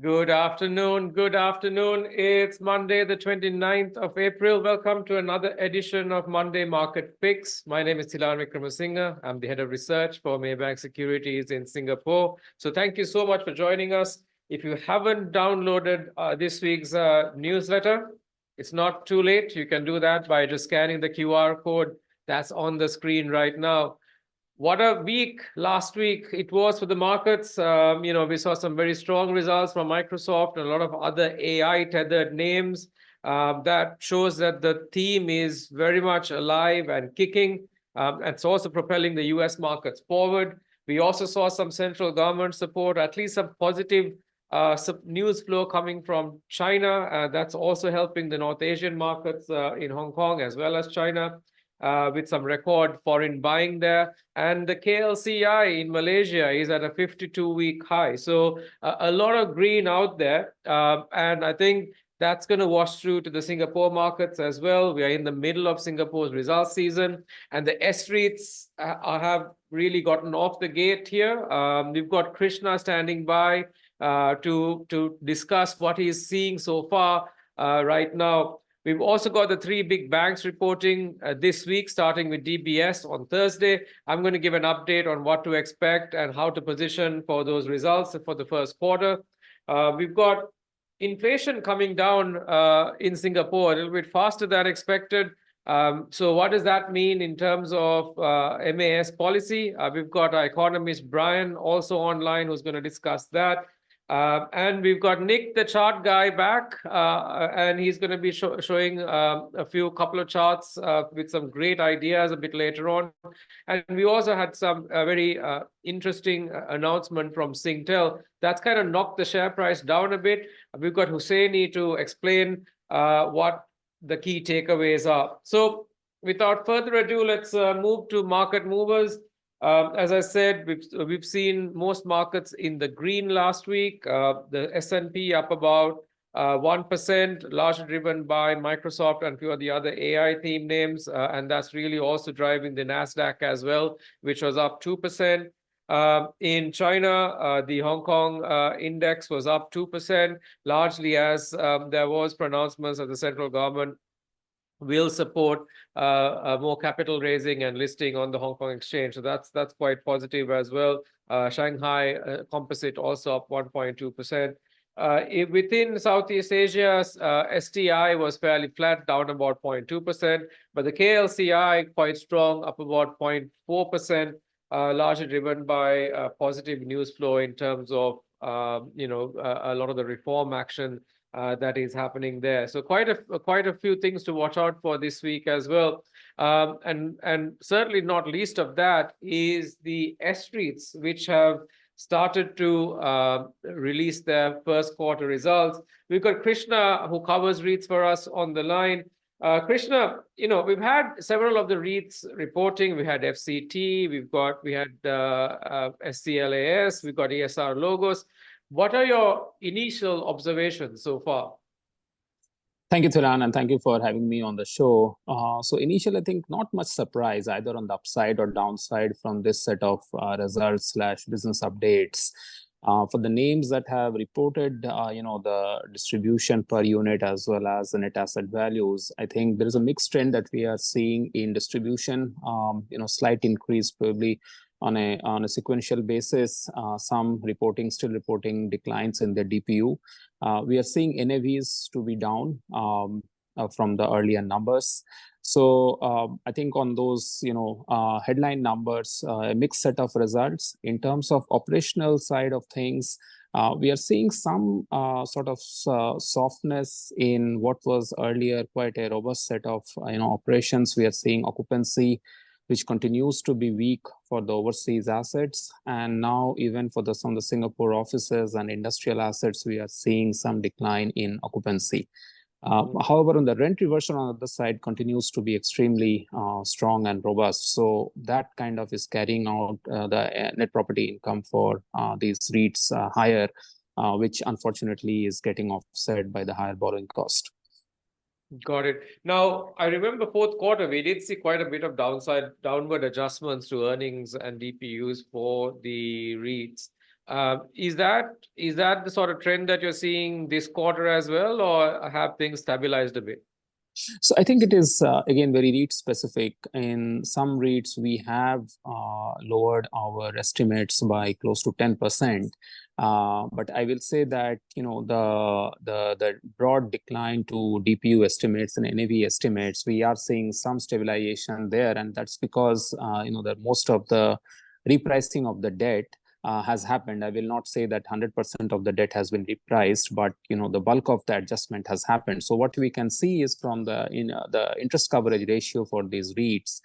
Good afternoon. Good afternoon. It's Monday, the 29th of April. Welcome to another edition of Monday Market Picks. My name is Thilan Vikramasinghe. I'm the head of research for MIBG Securities in Singapore. So thank you so much for joining us. If you haven't downloaded this week's newsletter, it's not too late. You can do that by just scanning the QR code that's on the screen right now. What a week last week it was for the markets. We saw some very strong results from Microsoft and a lot of other AI tethered names. That shows that the theme is very much alive and kicking. It's also propelling the US markets forward. We also saw some central government support, at least some positive news flow coming from China. That's also helping the North Asian markets in Hong Kong as well as China. With some record foreign buying there. And the KLCI in Malaysia is at a 52-week high. So a lot of green out there. And I think that's going to wash through to the Singapore markets as well. We are in the middle of Singapore's results season. And the S-REITs have really gotten off the gate here. We've got Krishna standing by to discuss what he's seeing so far right now. We've also got the three big banks reporting this week, starting with DBS on Thursday. I'm going to give an update on what to expect and how to position for those results for the first quarter. We've got inflation coming down in Singapore a little bit faster than expected. So what does that mean in terms of MAS policy? We've got our economist Brian also online who's going to discuss that. And we've got Nick, the chart guy, back, and he's going to be showing a couple of charts with some great ideas a bit later on. And we also had some very interesting announcement from Singtel that's kind of knocked the share price down a bit. We've got Hussaini to explain what the key takeaways are. So without further ado, let's move to market movers. As I said, we've seen most markets in the green last week. The S&P up about 1%, largely driven by Microsoft and a few of the other AI theme names. And that's really also driving the NASDAQ as well, which was up 2%. In China, the Hong Kong index was up 2%, largely as there was pronouncements of the central government will support more capital raising and listing on the Hong Kong exchange. So that's quite positive as well. Shanghai Composite also up 1.2%. Within Southeast Asia, STI was fairly flat, down about 0.2%, but the KLCI quite strong, up about 0.4%, largely driven by positive news flow in terms of a lot of the reform action that is happening there. So quite a few things to watch out for this week as well. And certainly not least of that is the S-REITs, which have started to release their first quarter results. We've got Krishna, who covers REITs for us, on the line. Krishna, we've had several of the REITs reporting. We had FCT, we had SCLAS, we've got ESR Logos. What are your initial observations so far? Thank you, Thilan, and thank you for having me on the show. So initially, I think not much surprise either on the upside or downside from this set of results/business updates. For the names that have reported, the distribution per unit as well as the net asset values, I think there is a mixed trend that we are seeing in distribution. Slight increase probably on a sequential basis. Some still reporting declines in their DPU. We are seeing NAVs to be down from the earlier numbers. So I think on those, headline numbers, a mixed set of results. In terms of operational side of things, we are seeing some sort of softness in what was earlier quite a robust set of operations. We are seeing occupancy, which continues to be weak for the overseas assets. And now even for some of the Singapore offices and industrial assets, we are seeing some decline in occupancy. However, on the rent reversion on the other side continues to be extremely strong and robust. So that kind of is carrying out the net property income for these REITs higher, which unfortunately is getting offset by the higher borrowing cost. Got it. Now, I remember fourth quarter, we did see quite a bit of downward adjustments to earnings and DPUs for the REITs. Is that the sort of trend that you're seeing this quarter as well, or have things stabilized a bit? So I think it is, again, very REIT specific. In some REITs, we have lowered our estimates by close to 10%. But I will say that, the broad decline to DPU estimates and NAV estimates, we are seeing some stabilization there. And that's because, that most of the repricing of the debt has happened. I will not say that 100% of the debt has been repriced, but the bulk of the adjustment has happened. So what we can see is from the interest coverage ratio for these REITs,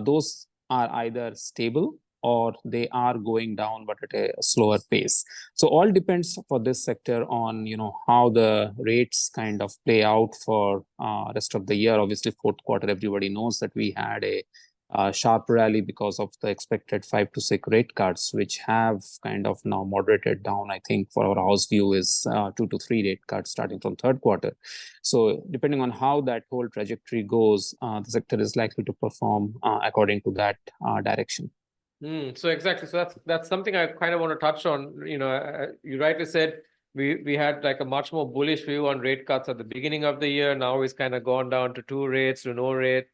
those are either stable or they are going down, but at a slower pace. So all depends for this sector on how the rates kind of play out for rest of the year. Obviously, fourth quarter, everybody knows that we had a sharp rally because of the expected 5 to 6 rate cuts, which have kind of now moderated down. I think for our house view is 2 to 3 rate cuts starting from third quarter. So depending on how that whole trajectory goes, the sector is likely to perform according to that direction. So exactly. So that's something I kind of want to touch on. You rightly said we had like a much more bullish view on rate cuts at the beginning of the year. Now it's kind of gone down to 2 rates to no rate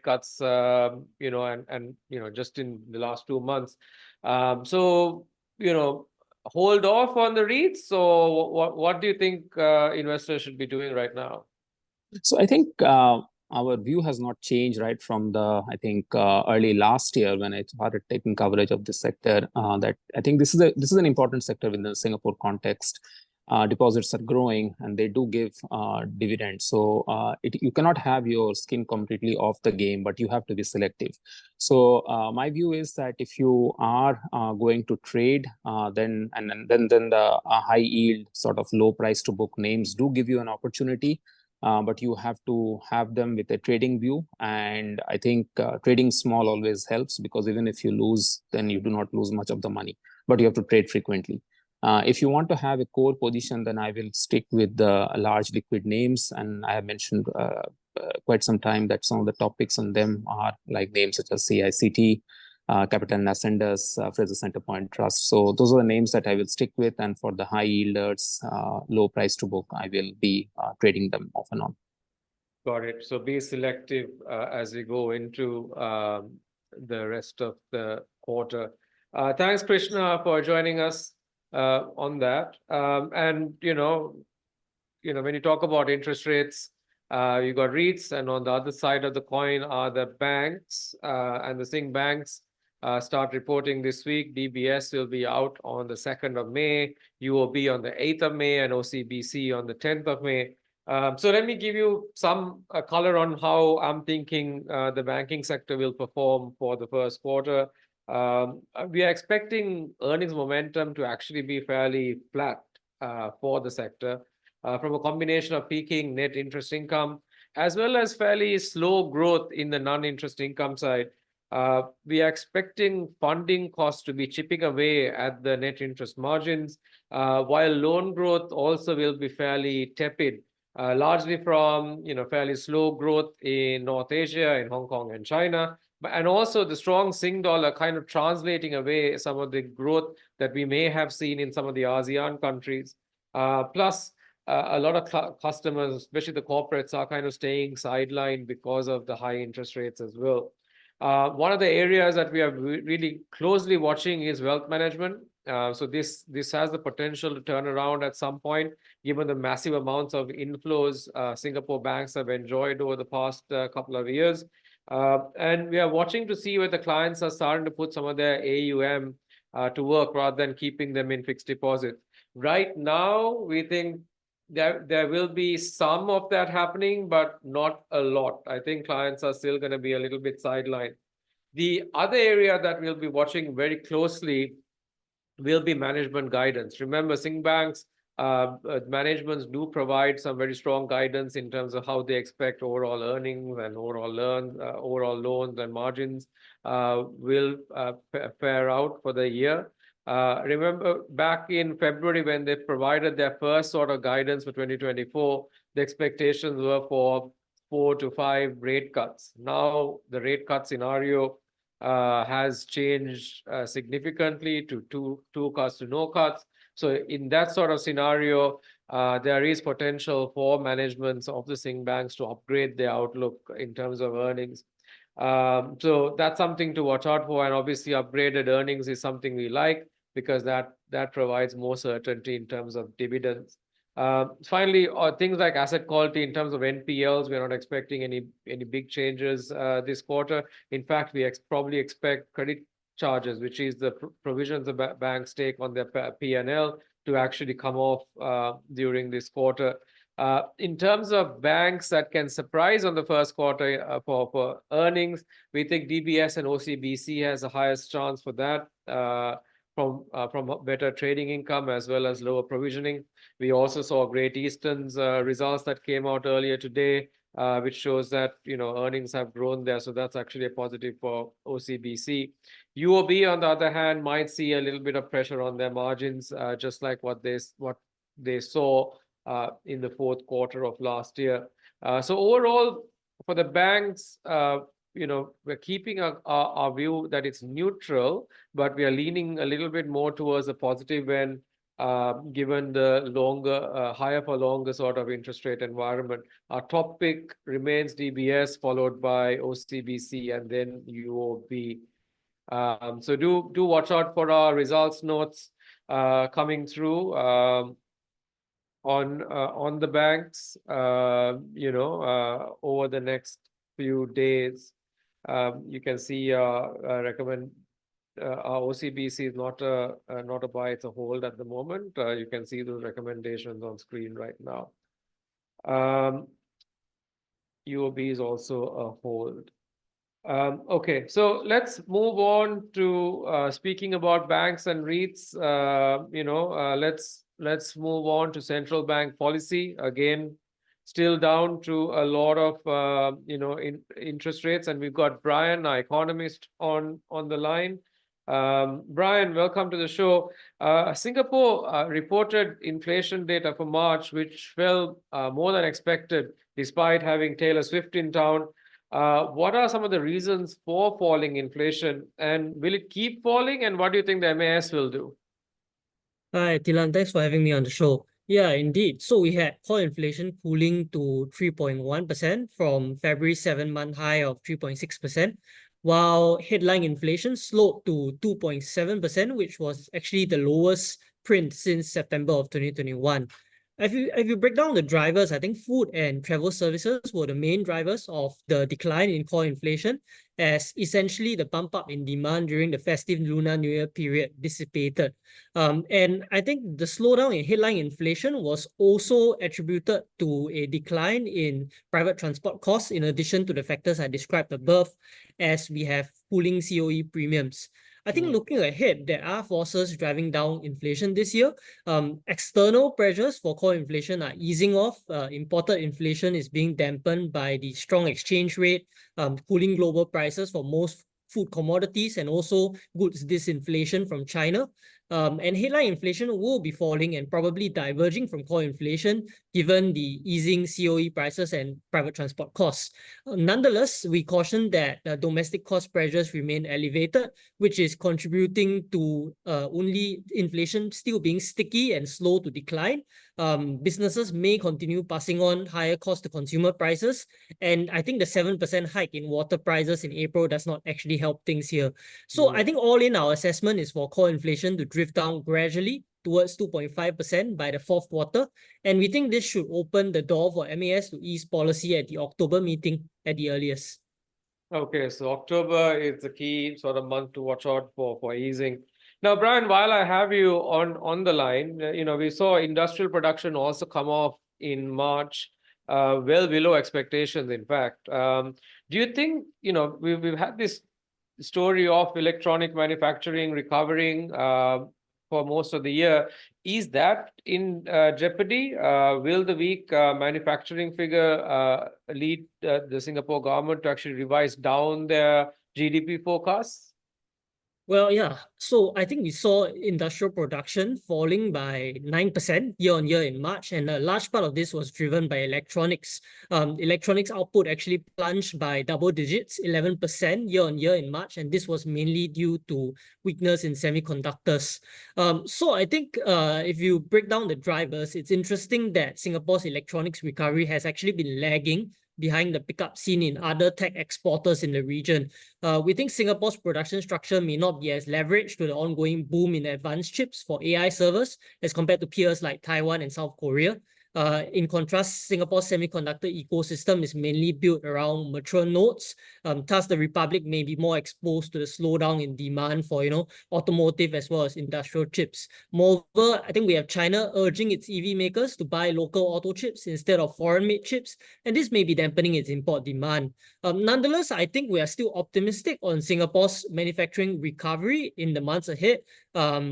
cuts. And just in the last 2 months. So hold off on the REITs. So what do you think investors should be doing right now? So I think our view has not changed right from I think early last year when I started taking coverage of this sector. That I think this is an important sector within the Singapore context. Deposits are growing and they do give dividends. So you cannot have your skin completely off the game, but you have to be selective. So my view is that if you are going to trade, then the high yield sort of low price to book names do give you an opportunity. But you have to have them with a trading view. And I think trading small always helps, because even if you lose, then you do not lose much of the money, but you have to trade frequently. If you want to have a core position, then I will stick with the large liquid names. And I have mentioned quite some time that some of the topics on them are like names such as CICT, Capital Ascendus, Fraser Centerpoint Trust. So those are the names that I will stick with. And for the high yielders, low price to book, I will be trading them off and on. Got it. So be selective as we go into the rest of the quarter. Thanks, Krishna, for joining us on that. And when you talk about interest rates, you got REITs, and on the other side of the coin are the banks, and the Sing banks start reporting this week. DBS will be out on the 2nd of May, UOB on the 8th of May, and OCBC on the 10th of May. So let me give you some color on how I'm thinking the banking sector will perform for the first quarter. We are expecting earnings momentum to actually be fairly flat for the sector, from a combination of peaking net interest income as well as fairly slow growth in the non-interest income side. We are expecting funding costs to be chipping away at the net interest margins, while loan growth also will be fairly tepid, largely from fairly slow growth in North Asia, in Hong Kong and China, and also the strong Sing dollar kind of translating away some of the growth that we may have seen in some of the ASEAN countries. Plus, a lot of customers, especially the corporates, are kind of staying sidelined because of the high interest rates as well. One of the areas that we are really closely watching is wealth management. So this has the potential to turn around at some point, given the massive amounts of inflows Singapore banks have enjoyed over the past couple of years. And we are watching to see where the clients are starting to put some of their AUM to work rather than keeping them in fixed deposit. Right now, we think there will be some of that happening, but not a lot. I think clients are still going to be a little bit sidelined. The other area that we'll be watching very closely will be management guidance. Remember, Sing Bank's managements do provide some very strong guidance in terms of how they expect overall earnings and overall loans and margins will fare out for the year. Remember back in February when they provided their first sort of guidance for 2024, the expectations were for 4 to 5 rate cuts. Now the rate cut scenario has changed significantly to two cuts to no cuts. So in that sort of scenario, there is potential for managements of the Sing banks to upgrade their outlook in terms of earnings. So that's something to watch out for. And obviously, upgraded earnings is something we like because that provides more certainty in terms of dividends. Finally, things like asset quality in terms of NPLs, we're not expecting any big changes this quarter. In fact, we probably expect credit charges, which is the provisions the banks take on their P&L, to actually come off during this quarter. In terms of banks that can surprise on the first quarter for earnings, we think DBS and OCBC has the highest chance for that. From better trading income as well as lower provisioning. We also saw Great Eastern's results that came out earlier today, which shows that earnings have grown there. So that's actually a positive for OCBC. UOB, on the other hand, might see a little bit of pressure on their margins, just like what they saw in the fourth quarter of last year. So overall, for the banks, we're keeping our view that it's neutral, but we are leaning a little bit more towards a positive when given the higher for longer sort of interest rate environment. Our top pick remains DBS, followed by OCBC and then UOB. So do watch out for our results notes coming through on the banks, over the next few days. You can see our OCBC is not a buy, it's a hold at the moment. You can see those recommendations on screen right now. UOB is also a hold. Okay, so let's move on to speaking about banks and REITs. Let's move on to central bank policy. Again, still down to a lot of interest rates, and we've got Brian, our economist, on the line. Brian, welcome to the show. Singapore reported inflation data for March, which fell more than expected, despite having Taylor Swift in town. What are some of the reasons for falling inflation, and will it keep falling? And what do you think the MAS will do? Hi, Tilan. Thanks for having me on the show. Yeah, indeed. So we had core inflation cooling to 3.1% from February 7-month high of 3.6%, while headline inflation slowed to 2.7%, which was actually the lowest print since September of 2021. If you break down the drivers, I think food and travel services were the main drivers of the decline in core inflation, as essentially the bump up in demand during the festive Lunar New Year period dissipated. And I think the slowdown in headline inflation was also attributed to a decline in private transport costs, in addition to the factors I described above, as we have cooling COE premiums. I think looking ahead, there are forces driving down inflation this year. External pressures for core inflation are easing off. Imported inflation is being dampened by the strong exchange rate, cooling global prices for most food commodities, and also goods disinflation from China. And headline inflation will be falling and probably diverging from core inflation, given the easing COE prices and private transport costs. Nonetheless, we caution that domestic cost pressures remain elevated, which is contributing to only inflation still being sticky and slow to decline. Businesses may continue passing on higher cost to consumer prices. And I think the 7% hike in water prices in April does not actually help things here. So I think all in, our assessment is for core inflation to drift down gradually towards 2.5% by the fourth quarter. And we think this should open the door for MAS to ease policy at the October meeting at the earliest. Okay, so October is the key sort of month to watch out for easing. Now, Brian, while I have you on the line, we saw industrial production also come off in March, well below expectations, in fact. Do you think, we've had this story of electronic manufacturing recovering for most of the year. Is that in jeopardy? Will the weak manufacturing figure lead the Singapore government to actually revise down their GDP forecasts? Well, yeah. So I think we saw industrial production falling by 9% year on year in March, and a large part of this was driven by electronics. Electronics output actually plunged by double digits, 11% year on year in March, and this was mainly due to weakness in semiconductors. So I think if you break down the drivers, it's interesting that Singapore's electronics recovery has actually been lagging behind the pickup seen in other tech exporters in the region. We think Singapore's production structure may not be as leveraged to the ongoing boom in advanced chips for AI servers as compared to peers like Taiwan and South Korea. In contrast, Singapore's semiconductor ecosystem is mainly built around mature nodes. Thus, the Republic may be more exposed to the slowdown in demand for, automotive as well as industrial chips. Moreover, I think we have China urging its EV makers to buy local auto chips instead of foreign-made chips, and this may be dampening its import demand. Nonetheless, I think we are still optimistic on Singapore's manufacturing recovery in the months ahead.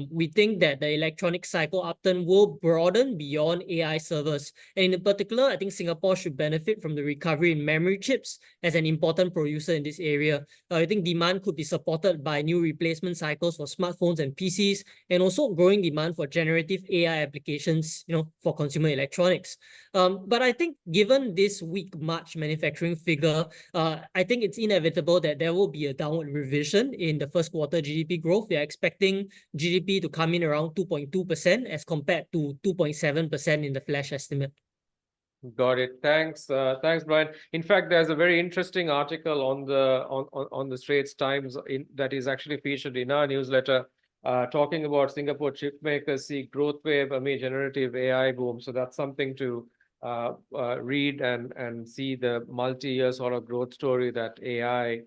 We think that the electronic cycle upturn will broaden beyond AI servers. And in particular, I think Singapore should benefit from the recovery in memory chips as an important producer in this area. I think demand could be supported by new replacement cycles for smartphones and PCs, and also growing demand for generative AI applications, for consumer electronics. But I think given this weak March manufacturing figure, I think it's inevitable that there will be a downward revision in the first quarter GDP growth. We are expecting GDP to come in around 2.2% as compared to 2.7% in the flash estimate. Got it. Thanks, Brian. In fact, there's a very interesting article on the Straits Times that is actually featured in our newsletter, talking about Singapore chip makers see growth wave amid generative AI boom. So that's something to read and see the multi-year sort of growth story that AI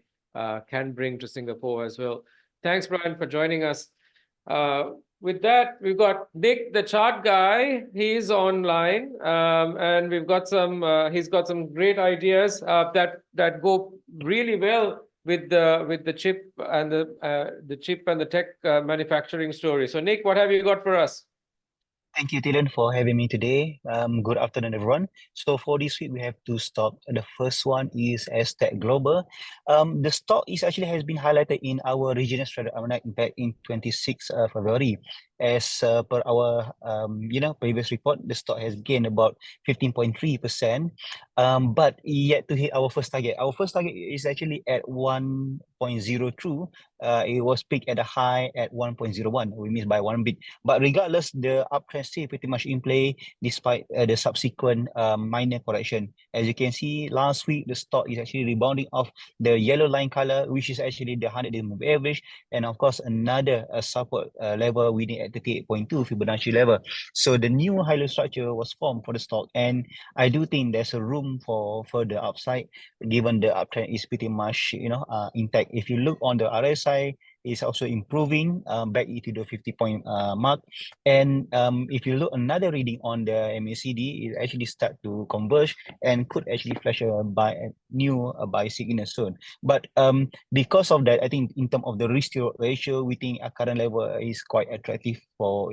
can bring to Singapore as well. Thanks, Brian, for joining us. With that, we've got Nick, the chart guy. He's online, and we've got he's got some great ideas that go really well with the chip and the tech manufacturing story. So, Nick, what have you got for us? Thank you, Dylan, for having me today. Good afternoon, everyone. So for this week, we have two stocks. The first one is AZTECH Global. The stock has been highlighted in our regional strategy back in 26 February. As per our previous report, the stock has gained about 15.3%, but yet to hit our first target. Our first target is actually at 1.02. It was peaked at a high at 1.01. We missed by one bit. But regardless, the uptrend still pretty much in play despite the subsequent minor correction. As you can see, last week the stock is actually rebounding off the yellow line color, which is actually the 100-day moving average, and of course another support level we need at 38.2 Fibonacci level. So the new high-low structure was formed for the stock, and I do think there's a room for further upside given the uptrend is pretty much intact. If you look on the RSI, is also improving back into the 50-point mark. And if you look another reading on the MACD, it actually start to converge and could actually flash a new buy signal soon. But because of that, I think in terms of the risk ratio, we think our current level is quite attractive for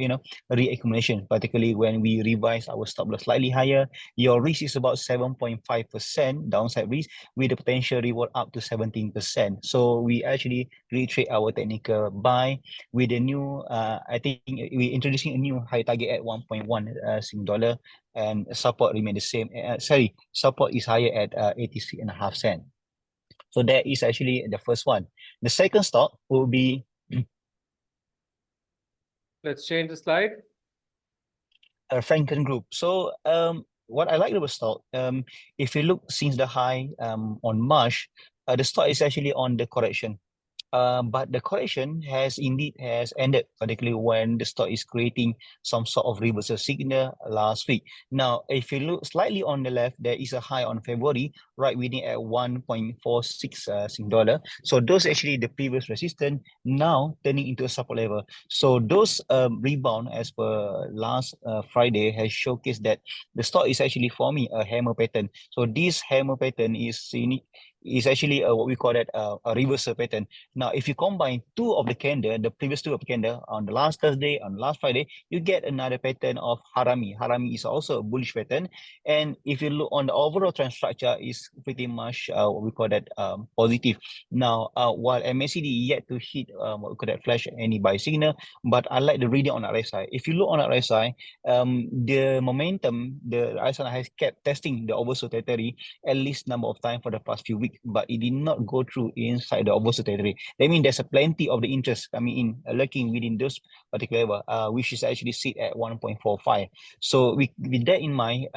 reaccumulation, particularly when we revise our stop loss slightly higher. Your risk is about 7.5% downside risk with the potential reward up to 17%. So we actually reiterate our technical buy with a new I think we're introducing a new high target at 1.1 Sing dollar, and support remain the same. Support is higher at 86.5 cents. So that is actually the first one. The second stock will be Let's change the slide. FRENCKEN Group. So what I like about stock, if you look since the high on March, the stock is actually on the correction. But the correction has ended, particularly when the stock is creating some sort of reversal signal last week. Now, if you look slightly on the left, there is a high on February, right reading at 1.46 Sing dollar. So those actually the previous resistance now turning into a support level. So those rebound as per last Friday has showcased that the stock is actually forming a hammer pattern. So this hammer pattern is is actually what we call that a reversal pattern. Now, if you combine two of the candle, the previous two of the candle on the last Thursday, on last Friday, you get another pattern of harami. Harami is also a bullish pattern. And if you look on the overall trend structure, is pretty much what we call that positive. Now, while MACD yet to hit what we call that flash any buy signal, but I like the reading on RSI. If you look on RSI, the momentum, the RSI has kept testing the oversold territory at least number of times for the past few weeks, but it did not go through inside the oversold territory. That means there's a plenty of the interest coming in, lurking within those particular level, which is actually sit at 1.45. So with that in mind,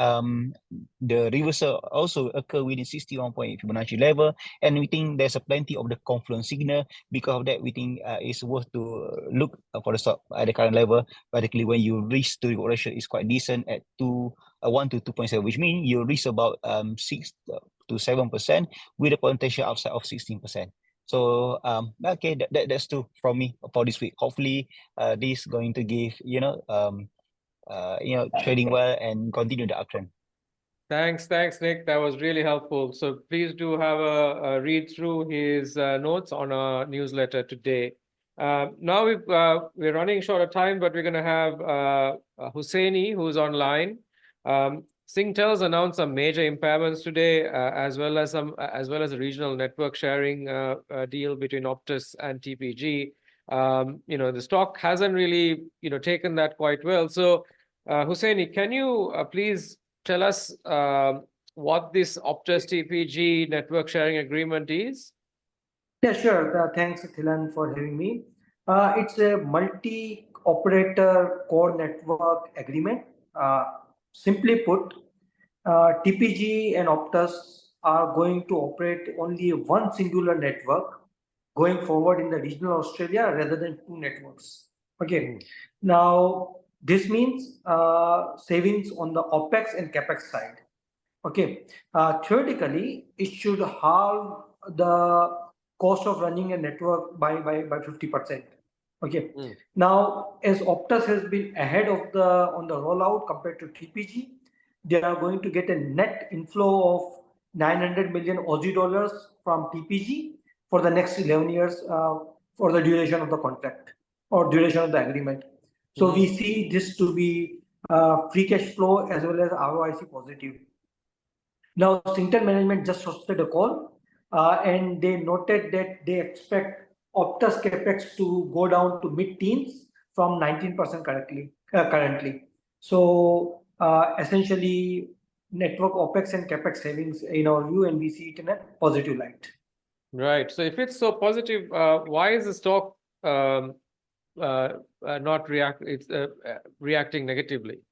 the reversal also occur within 61.8 Fibonacci level, and we think there's a plenty of the confluence signal. Because of that, we think it's worth to look for the stock at the current level, particularly when you risk to reward ratio is quite decent at 1 to 2.7, which means you risk about 6 to 7% with a potential upside of 16%. So okay, that's two from me for this week. Hopefully, this going to give trading well and continue the uptrend. Thanks, Nick. That was really helpful. So please do have a read through his notes on our newsletter today. Now we're running short of time, but we're going to have Hussaini, who's online. Singtel's announced some major impairments today, as well as a regional network sharing deal between Optus and TPG. The stock hasn't really taken that quite well. So Hussaini, can you please tell us what this Optus TPG network sharing agreement is? Yeah, sure. Thanks, Thilan, for having me. It's a multi-operator core network agreement. Simply put, TPG and Optus are going to operate only one singular network going forward in the regional Australia rather than two networks. Okay. Now, this means savings on the OPEX and CAPEX side. Okay. Theoretically, it should halve the cost of running a network by 50%. Okay. Now, as Optus has been ahead of on the rollout compared to TPG, they are going to get a net inflow of 900 million Aussie dollars from TPG for the next 11 years for the duration of the contract or duration of the agreement. So we see this to be free cash flow as well as ROIC positive. Now, Singtel management just hosted a call and they noted that they expect Optus CAPEX to go down to mid-teens from 19% currently. So essentially, network OPEX and CAPEX savings in our view, and we see it in a positive light. Right. So if it's so positive, why is the stock not reacting negatively?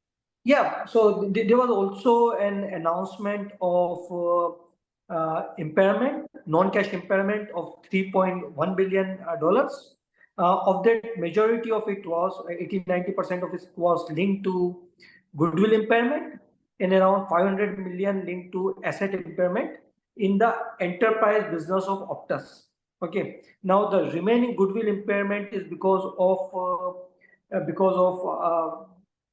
Yeah, so there was also an announcement of impairment, non-cash impairment of $3.1 billion. Of that, majority of it was 80-90% of it was linked to goodwill impairment, and around 500 million linked to asset impairment in the enterprise business of Optus. Okay. Now the remaining goodwill impairment is because of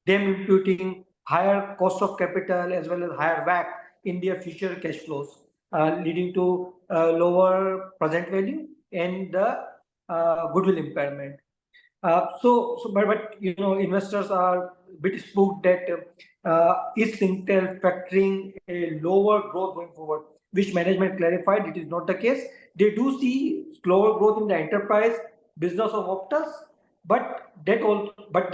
them imputing higher cost of capital as well as higher WACC in their future cash flows, leading to lower present value and the goodwill impairment. But investors are a bit spooked that is Singtel factoring a lower growth going forward, which management clarified it is not the case. They do see slower growth in the enterprise business of Optus, but that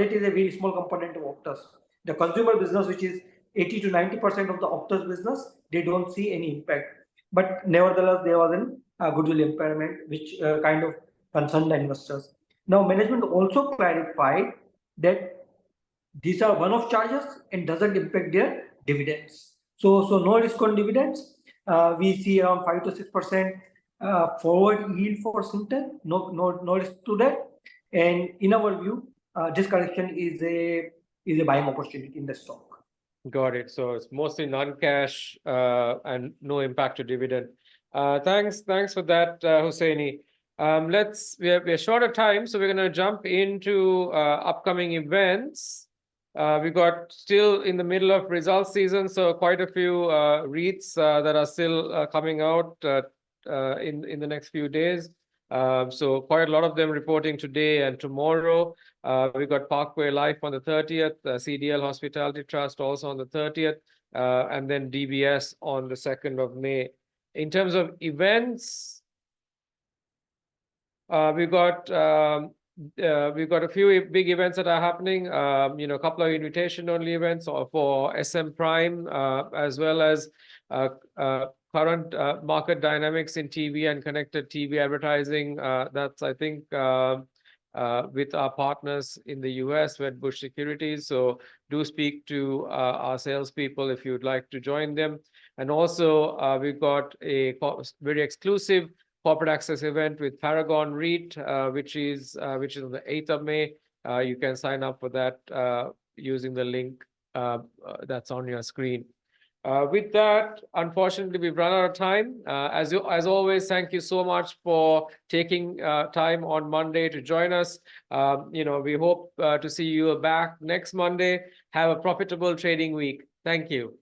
is a very small component of Optus. The consumer business, which is 80-90% of the Optus business, they don't see any impact. But nevertheless, there was a goodwill impairment, which kind of concerned the investors. Now, management also clarified that these are one-off charges and doesn't impact their dividends. So no risk on dividends. We see around 5 to 6% forward yield for Singtel. No risk to that. And in our view, this correction is a buying opportunity in the stock. Got it. So it's mostly non-cash and no impact to dividend. Thanks for that, Hussaini. We're short of time, so we're going to jump into upcoming events. We got still in the middle of results season, so quite a few REITs that are still coming out in the next few days. So quite a lot of them reporting today and tomorrow. We got Parkway Life on the 30th, CDL Hospitality Trust also on the 30th, and then DBS on the 2nd of May. In terms of events, we've got a few big events that are happening. A couple of invitation-only events for SM Prime, as well as current market dynamics in TV and connected TV advertising. That's, I think, with our partners in the US, Wedbush Securities. So do speak to our salespeople if you'd like to join them. And also, we've got a very exclusive corporate access event with FRKN REIT, which is on the 8th of May. You can sign up for that using the link that's on your screen. With that, unfortunately, we've run out of time. As always, thank you so much for taking time on Monday to join us. We hope to see you back next Monday. Have a profitable trading week. Thank you.